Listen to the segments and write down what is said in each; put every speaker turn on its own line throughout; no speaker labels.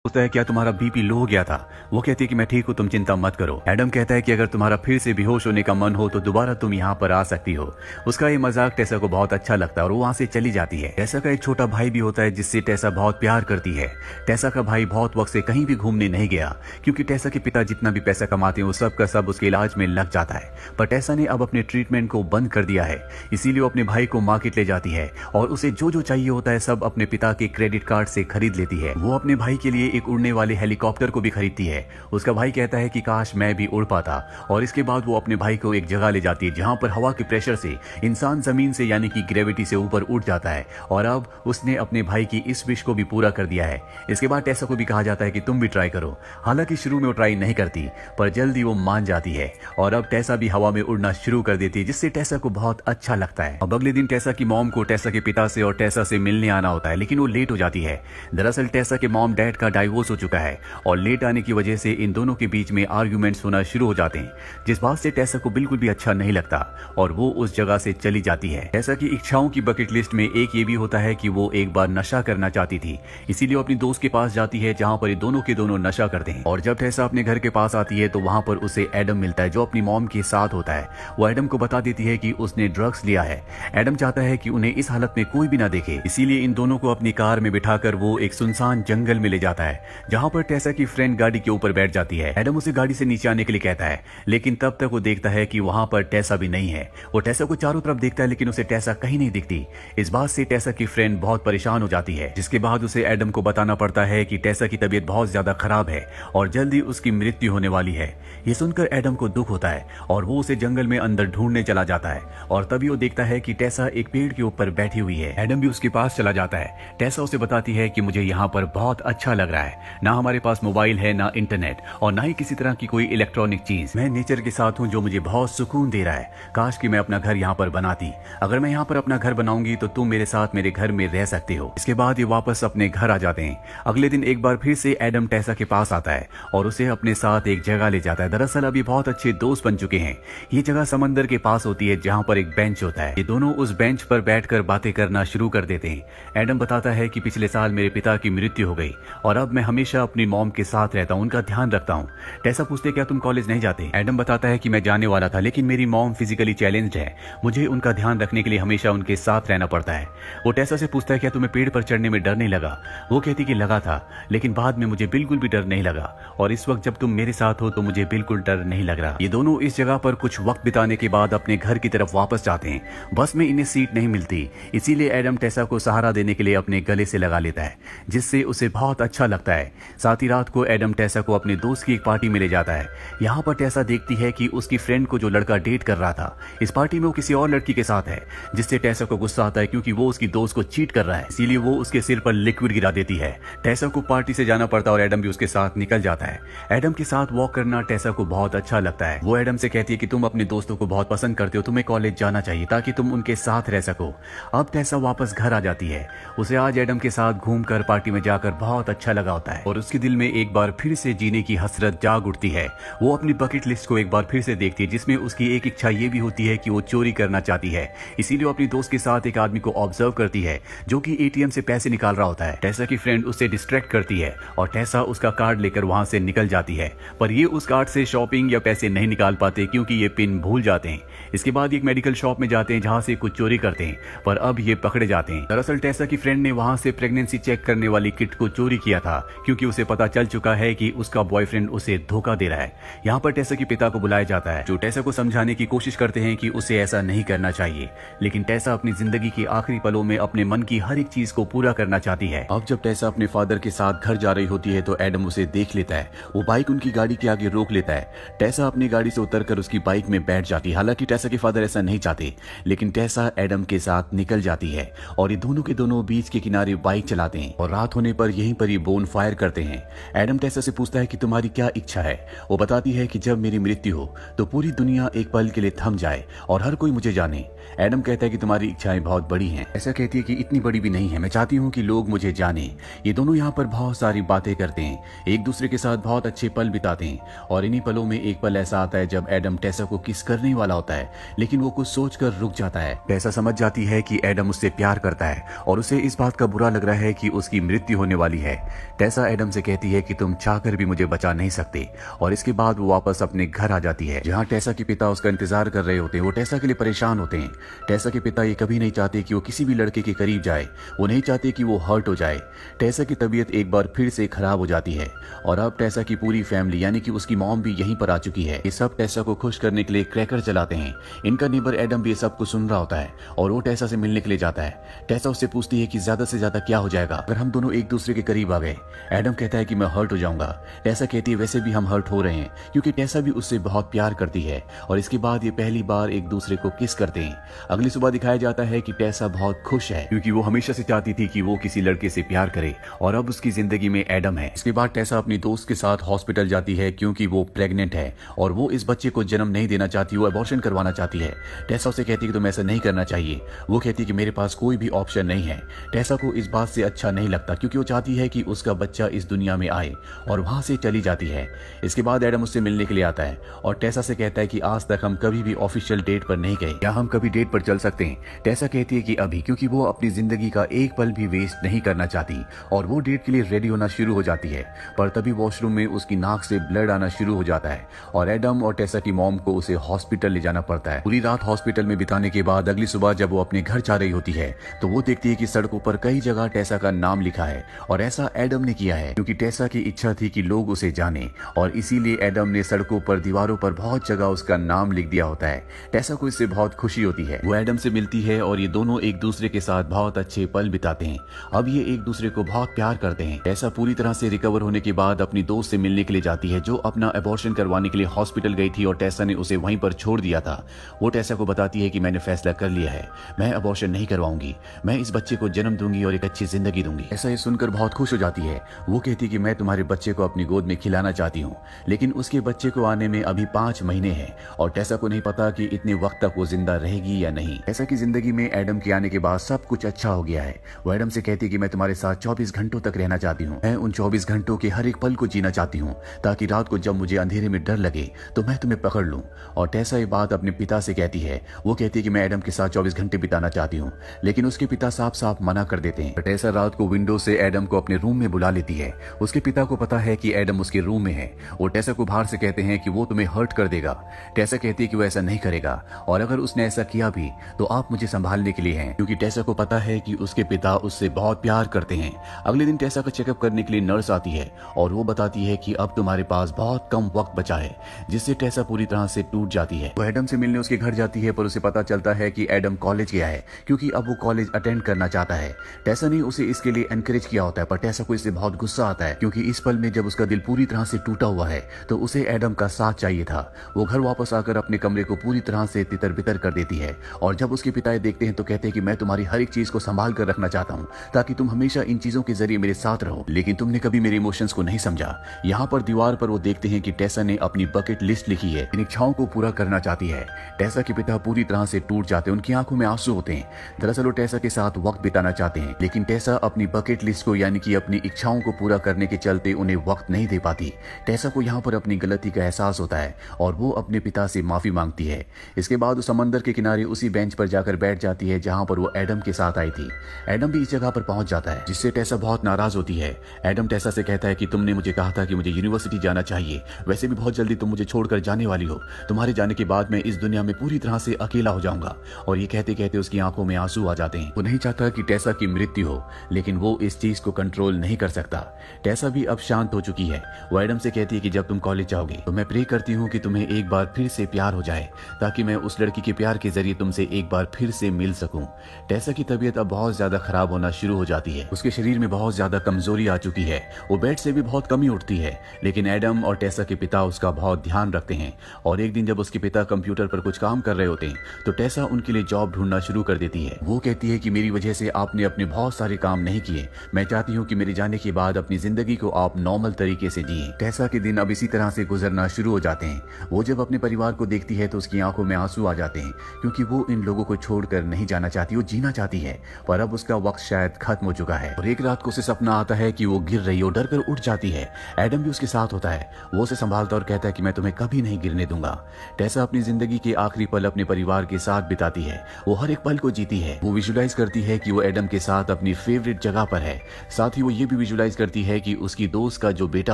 पूछता है क्या तुम्हारा बीपी लो हो गया था। वो कहती है कि मैं ठीक हूँ, तुम चिंता मत करो। एडम कहता है कि अगर तुम्हारा फिर से बेहोश होने का मन हो तो दोबारा तुम यहाँ पर आ सकती हो। उसका ये मजाक टेसा को बहुत अच्छा लगता है और वो वहाँ से चली जाती है। टेसा का एक छोटा भाई भी होता है जिससे टेसा बहुत प्यार करती है। टेसा का भाई बहुत वक्त से कहीं भी घूमने नहीं गया क्योंकि टेसा के पिता जितना भी पैसा कमाते हैं वो सब का सब उसके इलाज में लग जाता है। पर टेसा ने अब अपने ट्रीटमेंट को बंद कर दिया है, इसीलिए वो अपने भाई को मार्केट ले जाती है और उसे जो जो चाहिए होता है सब अपने पिता के क्रेडिट कार्ड से खरीद लेती है। वो अपने भाई के लिए एक उड़ने वाले हेलीकॉप्टर को भी खरीदती है। उसका भाई कहता है कि काश मैं भी उड़ पाता और इसके बाद वो अपने भाई को एक जगह ले जाती है जहां पर हवा के प्रेशर से इंसान जमीन से यानी कि ग्रेविटी से ऊपर उठ जाता है और अब उसने अपने भाई की इस विश को भी पूरा कर दिया है। इसके बाद टेसा को भी कहा जाता है कि तुम भी ट्राई करो। हालांकि शुरू में वो ट्राई नहीं करती पर जल्दी वो मान जाती है और अब टेसा भी हवा में उड़ना शुरू कर देती है जिससे टेसा को बहुत अच्छा लगता है। अब अगले दिन टेसा की मॉम को टेसा के पिता से और टेसा से मिलने आना होता है लेकिन वो लेट हो जाती है। दरअसल टेसा के मॉम डैड का डाइवोर्स हो चुका है और लेट आने की वजह से इन दोनों के बीच में आर्ग्यूमेंट्स होना शुरू हो जाते हैं जिस बात से टेसा को बिल्कुल भी अच्छा नहीं लगता और वो उस जगह से चली जाती है। टेसा की इच्छाओं की बकेट लिस्ट में एक ये भी होता है कि वो एक बार नशा करना चाहती थी, इसीलिए वो अपनी दोस्त के पास जाती है जहां पर ये दोनों के दोनों नशा करते हैं। और जब टेसा अपने घर के पास आती है तो वहां पर उसे एडम मिलता है जो अपनी मॉम के साथ होता है। वो एडम को बता देती है कि उसने ड्रग्स लिया है। एडम चाहता है कि उन्हें इस हालत में कोई भी ना देखे, इसीलिए इन दोनों को अपनी कार में बिठाकर वो एक सुनसान जंगल में ले जाता है जहां पर टेसा की फ्रेंड गाड़ी के ऊपर बैठ जाती है। एडम उसे गाड़ी से नीचे आने के लिए कहता है लेकिन तब तक वो देखता है कि वहां पर टेसा भी नहीं है। वो टेसा को चारों तरफ देखता है लेकिन उसे टेसा कहीं नहीं दिखती। इस बात से टेसा की फ्रेंड बहुत परेशान हो जाती है जिसके बाद उसे एडम को बताना पड़ता है कि टेसा की तबीयत बहुत ज्यादा खराब है और जल्दी उसकी मृत्यु होने वाली है। ये सुनकर एडम को दुख होता है और वो उसे जंगल में अंदर ढूंढने चला जाता है और तभी वो देखता है कि टेसा एक पेड़ के ऊपर बैठी हुई है। एडम भी उसके पास चला जाता है। टेसा उसे बताती है कि मुझे यहाँ पर बहुत अच्छा लग रहा है, ना हमारे पास मोबाइल है, ना इंटरनेट और ना ही किसी तरह की कोई इलेक्ट्रॉनिक चीज। मैं नेचर के साथ हूँ जो मुझे बहुत सुकून दे रहा है। काश कि मैं अपना घर यहाँ पर बनाती। अगर मैं यहाँ पर अपना घर बनाऊंगी तो तुम मेरे साथ मेरे घर में रह सकते हो। इसके बाद ये वापस अपने घर आ जाते हैं। अगले दिन एक बार फिर से एडम टेसा के पास आता है और उसे अपने साथ एक जगह ले जाता है। दरअसल अब ये बहुत अच्छे दोस्त बन चुके हैं। ये जगह समंदर के पास होती है जहाँ पर एक बेंच होता है। ये दोनों उस बेंच पर बैठकर बातें करना शुरू कर देते हैं। एडम बताता है कि पिछले साल मेरे पिता की मृत्यु हो गई और अब मैं हमेशा अपनी मॉम के साथ रहता हूँ, उनका ध्यान रखता हूँ। टेसा पूछते क्या तुम कॉलेज नहीं जाते? एडम बताता है कि मैं जाने वाला था लेकिन मेरी मॉम फिजिकली चैलेंज्ड है, मुझे उनका ध्यान रखने के लिए हमेशा उनके साथ रहना पड़ता है। वो टेसा से पूछता है क्या तुम्हें पेड़ पर चढ़ने में डर नहीं लगा? वो कहती कि लगा था लेकिन बाद में मुझे बिल्कुल भी डर नहीं लगा और इस वक्त जब तुम मेरे साथ हो तो मुझे बिल्कुल डर नहीं लग रहा। ये दोनों इस जगह पर कुछ वक्त बिताने के बाद अपने घर की तरफ वापस जाते हैं। बस में इन्हें सीट नहीं मिलती, इसीलिए एडम टेसा को सहारा देने के लिए अपने गले से लगा लेता है जिससे उसे बहुत अच्छा लगता है। साथ ही रात को एडम टेसा को अपने दोस्त की एक पार्टी में ले जाता है। यहाँ पर टेसा देखती है कि उसकी फ्रेंड को जो लड़का डेट कर रहा था इस पार्टी में वो किसी और लड़की के साथ है, जिससे टेसा को गुस्सा आता है क्योंकि वो उसकी दोस्त को चीट कर रहा है, इसीलिए वो उसके सिर पर लिक्विड गिरा देती है। टेसा को पार्टी से जाना पड़ता है और एडम भी उसके साथ निकल जाता है। एडम के साथ वॉक करना टेसा को बहुत अच्छा लगता है। वो एडम से कहती है कि तुम अपने दोस्तों को बहुत पसंद करते हो, तुम्हें कॉलेज जाना चाहिए ताकि तुम उनके साथ रह सको। अब टेसा वापस घर आ जाती है। उसे आज एडम के साथ घूमकर पार्टी में जाकर बहुत अच्छा लगा होता है और उसके दिल में एक बार फिर से जीने की हसरत जाग उठती है। वो अपनी बकेट लिस्ट को एक बार फिर से देखती है जिसमें उसकी एक इच्छा ये भी होती है कि वो चोरी करना चाहती है, इसीलिए वो अपनी दोस्त के साथ एक आदमी को ऑब्जर्व करती है जो कि एटीएम से पैसे निकाल रहा होता है। टेसा की फ्रेंड उससे डिस्ट्रैक्ट करती है और टेसा उसका कार्ड लेकर वहां से निकल जाती है, पर ये उस कार्ड से शॉपिंग या पैसे नहीं निकाल पाते क्योंकि ये पिन भूल जाते हैं। इसके बाद एक मेडिकल शॉप में जाते हैं जहां से कुछ चोरी करते हैं, पर अब ये पकड़े जाते हैं। दरअसल टेसा की फ्रेंड ने वहां से प्रेगनेंसी चेक करने वाली किट को चोरी किया था क्योंकि उसे पता चल चुका है कि उसका बॉयफ्रेंड उसे धोखा दे रहा है। यहाँ पर टेसा के पिता को बुलाया जाता है जो टेसा को समझाने की कोशिश करते हैं कि उसे ऐसा नहीं करना चाहिए, लेकिन टेसा अपनी जिंदगी के आखिरी पलों में अपने मन की हर एक चीज को पूरा करना चाहती है। अब जब टेसा अपने फादर के साथ घर जा रही होती है तो एडम उसे देख लेता है। वो बाइक उनकी गाड़ी के आगे रोक लेता है। टेसा अपनी गाड़ी से उतरकर उसकी बाइक में बैठ जाती है। हालांकि टेसा के फादर ऐसा नहीं चाहते, लेकिन टेसा एडम के साथ निकल जाती है और ये दोनों के दोनों बीच के किनारे बाइक चलाते हैं और रात होने पर यहीं पर ये बोन फायर करते हैं। एडम टेसा से पूछता है कि तुम्हारी क्या इच्छा है? वो बताती है कि जब मेरी मृत्यु हो तो पूरी दुनिया एक पल के लिए थम जाए और हर कोई मुझे जाने। एडम कहता है कि तुम्हारी इच्छाएं बहुत बड़ी हैं। ऐसा कहती है कि इतनी बड़ी भी नहीं है, मैं चाहती हूँ कि लोग मुझे जाने। ये दोनों यहाँ पर बहुत सारी बातें करते हैं, एक दूसरे के साथ बहुत अच्छे पल बिताते हैं और इन्हीं पलों में एक पल ऐसा आता है जब एडम टेसा को किस करने वाला होता है, लेकिन वो कुछ सोचकर रुक जाता है। टेसा समझ जाती है कि एडम उससे प्यार करता है और उसे इस बात का बुरा लग रहा है कि उसकी मृत्यु होने वाली है। टेसा एडम से कहती है कि तुम चाहकर भी मुझे बचा नहीं सकते, और इसके बाद वो वापस अपने घर आ जाती है जहाँ टेसा के पिता उसका इंतजार कर रहे होते हैं। वो टेसा के लिए परेशान होते हैं। टेसा के पिता ये कभी नहीं चाहते कि वो किसी भी लड़के के करीब जाए, वो नहीं चाहते कि वो हर्ट हो जाए। टेसा की तबीयत एक बार फिर से खराब हो जाती है और अब टेसा की पूरी फैमिली यानी कि उसकी मॉम भी यहीं पर आ चुकी है। ये सब टेसा को खुश करने के लिए क्रैकर जलाते हैं। इनका नेबर एडम भी ये सब कुछ सुन रहा होता है और वो टेसा से मिलने के लिए जाता है। टेसा उससे पूछती है कि ज्यादा से ज्यादा क्या हो जाएगा अगर हम दोनों एक दूसरे के करीब आ गए। एडम कहता है कि मैं हर्ट हो जाऊंगा। टेसा कहती है वैसे भी हम हर्ट हो रहे हैं, क्योंकि टेसा भी उससे बहुत प्यार करती है। और इसके बाद ये पहली बार एक दूसरे को किस करते हैं। अगली सुबह दिखाया जाता है कि टेसा बहुत खुश है, क्योंकि वो हमेशा से चाहती थी कि वो किसी लड़के से प्यार करे और अब उसकी जिंदगी में एडम है। इसके बाद टेसा अपनी दोस्त के साथ हॉस्पिटल जाती है, क्योंकि वो प्रेग्नेंट है और वो इस बच्चे को जन्म नहीं देना चाहती, वो अबॉर्शन करवाना चाहती है। टेसा उसे कहती है कि तुम ऐसा नहीं करना चाहिए। वो कहती है कि मेरे पास कोई भी ऑप्शन नहीं है। टेसा को इस बात से अच्छा नहीं लगता, क्योंकि वो चाहती है कि उसका बच्चा इस दुनिया में आए, और वहां से चली जाती है। इसके बाद एडम उससे मिलने के लिए आता है और टेसा से कहता है कि आज तक हम कभी भी ऑफिशियल डेट पर नहीं गए, या हम कभी डेट पर चल सकते हैं। टेसा कहती है कि अभी, क्योंकि वो अपनी जिंदगी का एक पल भी वेस्ट नहीं करना चाहती, और वो डेट के लिए रेडी होना शुरू हो जाती है। पर तभी वॉशरूम में उसकी नाक से ब्लड आना शुरू हो जाता है और एडम और टेसा की मॉम को उसे हॉस्पिटल ले जाना पड़ता है। पूरी रात हॉस्पिटल में बिताने के बाद अगली सुबह जब वो अपने घर जा रही होती है तो वो देखती है कि सड़कों पर कई जगह टेसा का नाम लिखा है, और ऐसा एडम ने किया है क्योंकि टेसा की इच्छा थी कि लोग उसे जाने, और इसीलिए एडम ने सड़कों पर, दीवारों पर बहुत जगह उसका नाम लिख दिया होता है। टेसा को इससे बहुत खुशी होती है। वो एडम से मिलती है और ये दोनों एक दूसरे के साथ बहुत अच्छे पल बिताते हैं। अब ये एक दूसरे को बहुत प्यार करते हैं। टेसा पूरी तरह से रिकवर होने के बाद अपनी दोस्त से मिलने के लिए जाती है, जो अपना अबॉर्शन करवाने के लिए हॉस्पिटल गई थी और टेसा ने उसे वहीं पर छोड़ दिया था। वो टेसा को बताती है कि मैंने फैसला कर लिया है, मैं अबॉर्शन नहीं करवाऊंगी, मैं इस बच्चे को जन्म दूंगी और एक अच्छी जिंदगी दूंगी। ऐसा ये सुनकर बहुत खुश हो जाती है। वो कहती है कि मैं तुम्हारे बच्चे को अपनी गोद में खिलाना चाहती हूँ, लेकिन उसके बच्चे को आने में अभी 5 महीने हैं और टेसा को नहीं पता कि इतने वक्त तक वो जिंदा रहेगी या नहीं। टेसा की जिंदगी में एडम के आने के बाद सब कुछ अच्छा हो गया है। वो एडम से कहती है कि मैं तुम्हारे साथ 24 घंटों तक रहना चाहती हूँ। मैं उन 24 घंटों के हर एक पल को जीना चाहती हूँ, ताकि रात को जब मुझे अंधेरे में डर लगे तो मैं तुम्हें पकड़ लूं। और टेसा ये बात अपने पिता से कहती है। वो कहती है कि मैं एडम के साथ 24 घंटे बिताना चाहती हूँ, लेकिन उसके पिता साफ साफ मना कर देते हैं। टेसा रात को विंडो से एडम को अपने रूम में बुला लेती है। उसके पिता को पता है कि एडम उसके रूम में है। वो टेसा को बाहर से कहते हैं कि वो तुम्हें हर्ट कर देगा। टेसा कहती है कि वो ऐसा नहीं करेगा, और अगर उसने ऐसा किया भी तो आप मुझे संभालने के लिए हैं, क्योंकि टेसा को पता है कि उसके पिता उससे बहुत प्यार करते हैं। अगले दिन टेसा का चेकअप करने के लिए नर्स आती है और वो बताती है कि अब तुम्हारे पास बहुत कम वक्त बचा है, जिससे टेसा पूरी तरह से टूट जाती है। वो एडम से मिलने उसके घर जाती है, पर उसे पता चलता है कि एडम कॉलेज गया है, क्योंकि अब वो कॉलेज अटेंड करना चाहता है। टेसा ने उसे इसके लिए एनकरेज किया होता है, पर टेसा को इससे बहुत गुस्सा आता है, क्योंकि इस पल में जब उसका दिल पूरी तरह से टूटा हुआ है तो उसे एडम का साथ चाहिए था। वो घर वापस आकर अपने कमरे को पूरी तरह से तितर बितर कर देती है, और जब उसके पिता देखते हैं तो कहते हैं कि मैं तुम्हारी हर एक चीज को संभाल कर रखना चाहता हूँ, ताकि तुम हमेशा इन चीजों के जरिए मेरे साथ रहो, लेकिन तुमने कभी मेरे इमोशंस को नहीं समझा। यहाँ पर दीवार पर वो देखते हैं कि टेसा ने अपनी बकेट लिस्ट लिखी है, इन इच्छाओं को पूरा करना चाहती है। टेसा के पिता पूरी तरह से टूट जाते हैं, उनकी आंखों में आंसू होते हैं। दरअसल वो टेसा के साथ वक्त बिताना चाहते हैं, लेकिन टेसा अपनी बकेट लिस्ट को यानी कि अपनी इच्छाओं को पूरा करने के चलते उन्हें वक्त नहीं दे पाती। टेसा को यहाँ पर अपनी गलती का एहसास होता है और वो अपने पिता से माफी मांगती है। इसके बाद वो समंदर के किनारे उसी बेंच पर जाकर बैठ जाती है जहाँ पर वो एडम के साथ आई थी। एडम भी इस जगह पर पहुंच जाता है, जिससे टेसा बहुत नाराज होती है। एडम टेसा से कहता है कि तुमने मुझे कहा था कि मुझे यूनिवर्सिटी जाना चाहिए, वैसे भी बहुत जल्दी तुम मुझे छोड़कर जाने वाली हो, तुम्हारे जाने के बाद मैं इस दुनिया में पूरी तरह से अकेला हो जाऊंगा। और ये कहते कहते उसकी आंखों में आंसू आ जाते हैं। वो नहीं चाहता कि टेसा की मृत्यु हो, लेकिन वो इस चीज को कंट्रोल नहीं कर सकता। टेसा भी अब शांत हो चुकी है। वो एडम से कहती है कि जब तुम कॉलेज जाओगे तो मैं प्रे करती हूँ कि तुम्हें एक बार फिर से प्यार हो जाए, ताकि मैं उस लड़की के प्यार के जरिए तुमसे एक बार फिर से मिल सकूं। टेसा की तबीयत अब बहुत ज्यादा खराब होना शुरू हो जाती है। उसके शरीर में बहुत ज्यादा कमजोरी आ चुकी है। वो बेड से भी बहुत कम ही उठती है, लेकिन एडम और टेसा के पिता उसका बहुत ध्यान रखते हैं। और एक दिन जब उसके पिता कंप्यूटर पर कुछ काम कर रहे होते हैं तो टेसा उनके लिए जॉब ढूंढना शुरू कर देती है। वो कहती है कि मेरी वजह से आपने अपने बहुत सारे काम नहीं किए, मैं चाहती हूँ कि मेरे जाने के बाद अपनी जिंदगी को आप नॉर्मल तरीके से जिए। टेसा के दिन अब इसी तरह से गुजरना शुरू हो जाते हैं। वो जब अपने परिवार को देखती है तो उसकी आंखों में आंसू आ जाते हैं, क्योंकि वो इन लोगों को छोड़कर नहीं जाना चाहती, वो जीना चाहती है, पर अब उसका वक्त शायद खत्म हो चुका है। और एक रात को उसे सपना आता है कि वो गिर रही है, डर कर उठ जाती है। एडम भी उसके साथ होता है। वो उसे संभालता और कहता है कि मैं तुम्हें कभी नहीं गिरने दूंगा। टेसा अपनी जिंदगी के आखिरी पल अपने परिवार के साथ बिताती है। वो हर एक पल को जीती है। वो विजुलाइज करती है कि वो एडम के साथ अपनी फेवरेट जगह पर है। साथ ही वो ये भी विजुलाइज करती है कि उसकी दोस्त का जो बेटा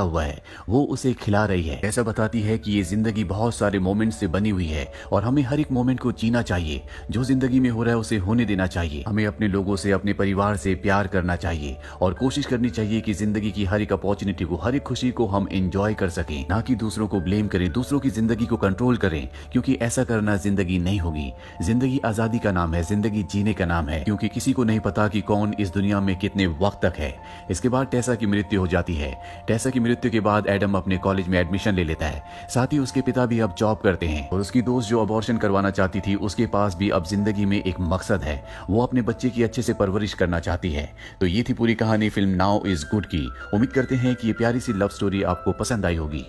हुआ है वो उसे खिला रही है। टेसा बताती है कि ये जिंदगी बहुत सारे मोमेंट्स से बनी हुई है और हमें हर एक मोमेंट को जीना चाहिए। जो जिंदगी में हो रहा है उसे होने देना चाहिए। हमें अपने लोगों से, अपने परिवार से प्यार करना चाहिए और कोशिश करनी चाहिए कि जिंदगी की हर एक अपॉर्चुनिटी को, हर एक खुशी को हम एंजॉय कर सकें, ना कि दूसरों को ब्लेम करें, दूसरों की जिंदगी को कंट्रोल करें, क्योंकि ऐसा करना जिंदगी नहीं होगी। जिंदगी आजादी का नाम है, जिंदगी जीने का नाम है, क्योंकि किसी को नहीं पता कि कौन इस दुनिया में कितने वक्त तक है। इसके बाद टेसा की मृत्यु हो जाती है। टेसा की मृत्यु के बाद एडम अपने कॉलेज में एडमिशन ले लेता है। साथ ही उसके पिता भी अब जॉब करते हैं और उसकी दोस्त जो अबॉर्शन करवाना चाहती थी उसके पास भी अब जिंदगी में एक मकसद है। वो अपने बच्चे की अच्छे से परवरिश करना चाहती है। तो ये थी पूरी कहानी फिल्म नाउ इज गुड की। उम्मीद करते हैं कि ये प्यारी सी लव स्टोरी आपको पसंद आई होगी।